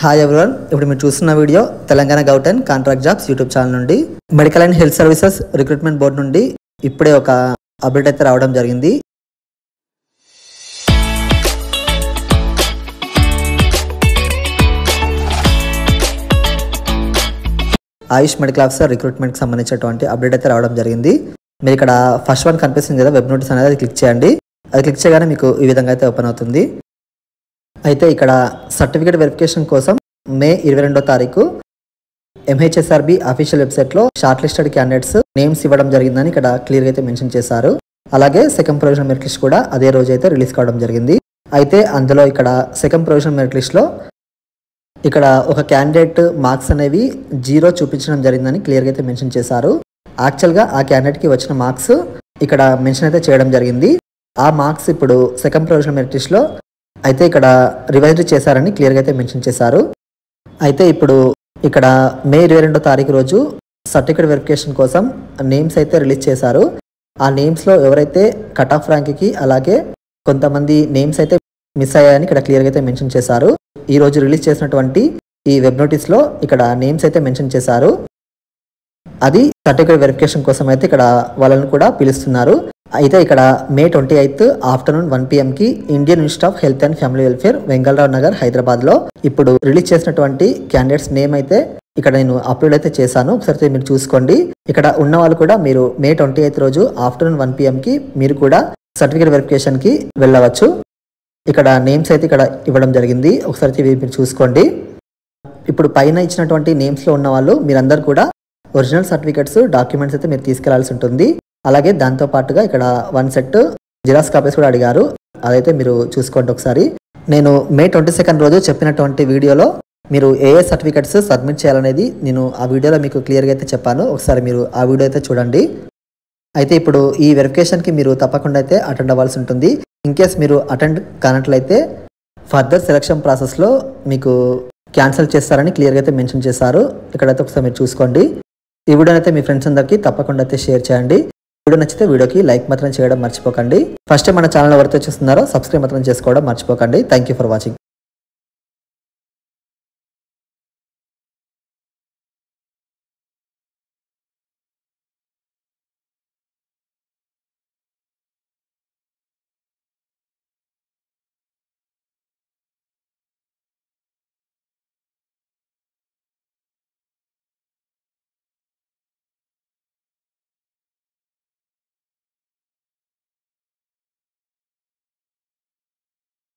Hi everyone, ఇప్పుడు మీరు చూస్తున్న video Telangana government contract jobs YouTube channel నుండి medical and health services recruitment board నుండి ఇప్పుడే ఒక అప్డేట్ అయితే రావడం జరిగింది. ఆయుష్ మెడికల్ ఆఫీసర్ రిక్రూట్మెంట్కి సంబంధించినటువంటి అప్డేట్ అయితే రావడం జరిగింది. మీరు ఇక్కడ ఫస్ట్ వన్ కనిపిస్తుంది కదా, వెబ్ నోటీస్ అనేది, అది క్లిక్ చేయండి. అది క్లిక్ చేయగానే మీకు ఈ విధంగా అయితే ఓపెన్ అవుతుంది. అయితే ఇక్కడ సర్టిఫికేట్ వెరిఫికేషన్ కోసం మే 22వ తారీఖు MHSRB అఫీషియల్ వెబ్సైట్లో షార్ట్ లిస్టెడ్ క్యాండిడేట్స్ నేమ్స్ ఇవ్వడం జరిగిందని ఇక్కడ క్లియర్గా అయితే మెన్షన్ చేశారు. అలాగే సెకండ్ ప్రొవిజనల్ మెరిట్ లిస్ట్ కూడా అదే రోజు అయితే రిలీజ్ కావడం జరిగింది. అయితే అందులో ఇక్కడ సెకండ్ ప్రొవిజనల్ మెరిట్ లిస్ట్లో ఇక్కడ ఒక క్యాండిడేట్ మార్క్స్ అనేవి 0 చూపించడం జరిగిందని క్లియర్గా అయితే మెన్షన్ చేశారు. యాక్చువల్గా ఆ క్యాండిడేట్కి వచ్చిన మార్క్స్ ఇక్కడ మెన్షన్ అయితే చేయడం జరిగింది. ఆ మార్క్స్ ఇప్పుడు సెకండ్ ప్రొవిజనల్ మెరిట్ లిస్ట్లో అయితే ఇక్కడ రివైజ్ చేశారని క్లియర్గా అయితే మెన్షన్ చేశారు. అయితే ఇప్పుడు ఇక్కడ మే 22వ తారీఖు రోజు సర్టిఫికేట్ వెరిఫికేషన్ కోసం నేమ్స్ అయితే రిలీజ్ చేశారు. ఆ నేమ్స్లో ఎవరైతే కట్ ఆఫ్ ర్యాంక్కి అలాగే కొంతమంది నేమ్స్ అయితే మిస్ అయ్యాయని ఇక్కడ క్లియర్గా అయితే మెన్షన్ చేశారు. ఈ రోజు రిలీజ్ చేసినటువంటి ఈ వెబ్ నోటీస్లో ఇక్కడ నేమ్స్ అయితే మెన్షన్ చేశారు. అది సర్టిఫికేట్ వెరిఫికేషన్ కోసం అయితే ఇక్కడ వాళ్ళని కూడా పిలుస్తున్నారు. అయితే ఇక్కడ May 28 afternoon 1 PM Indian Institute of Health and Family Welfare Vengalrao Nagar హైదరాబాద్లో ఇప్పుడు రిలీజ్ చేసినటువంటి క్యాండిడేట్స్ నేమ్ అయితే ఇక్కడ నేను అప్లోడ్ అయితే చేశాను. ఒకసారి మీరు చూసుకోండి. ఇక్కడ ఉన్న వాళ్ళు కూడా మీరు మే 28 రోజు ఆఫ్టర్నూన్ 1 PM మీరు కూడా సర్టిఫికేట్ వెరిఫికేషన్కి వెళ్ళవచ్చు. ఇక్కడ నేమ్స్ అయితే ఇక్కడ ఇవ్వడం జరిగింది. ఒకసారి మీరు చూసుకోండి. ఇప్పుడు పైన ఇచ్చినటువంటి నేమ్స్లో ఉన్న వాళ్ళు మీరందరూ కూడా ఒరిజినల్ సర్టిఫికేట్స్ డాక్యుమెంట్స్ అయితే మీరు తీసుకెళ్లాల్సి ఉంటుంది. అలాగే దాంతో పాటుగా ఇక్కడ 1 సెట్ జిరాక్స్ కాపీస్ కూడా అడిగారు. అదైతే మీరు చూసుకోండి. ఒకసారి నేను మే 22 రోజు చెప్పినటువంటి వీడియోలో మీరు ఏ సర్టిఫికేట్స్ సబ్మిట్ చేయాలనేది నేను ఆ వీడియోలో మీకు క్లియర్గా అయితే చెప్పాను. ఒకసారి మీరు ఆ వీడియో అయితే చూడండి. అయితే ఇప్పుడు ఈ వెరిఫికేషన్కి మీరు తప్పకుండా అయితే అటెండ్ అవ్వాల్సి ఉంటుంది. ఇన్కేస్ మీరు అటెండ్ కానట్లయితే ఫర్దర్ సెలక్షన్ ప్రాసెస్లో మీకు క్యాన్సిల్ చేస్తారని క్లియర్గా అయితే మెన్షన్ చేశారు. ఇక్కడైతే ఒకసారి మీరు చూసుకోండి. ఈ వీడియోని అయితే మీ ఫ్రెండ్స్ అందరికీ తప్పకుండా అయితే షేర్ చేయండి. వీడియో నచ్చితే వీడియోకి లైక్ మాత్రం చేయడం మర్చిపోకండి. ఫస్ట్ మన ఛానల్ ఎవరైతే చూస్తున్నారో సబ్స్క్రైబ్ మాత్రం చేసుకోవడం మర్చిపోకండి. Thank you for watching.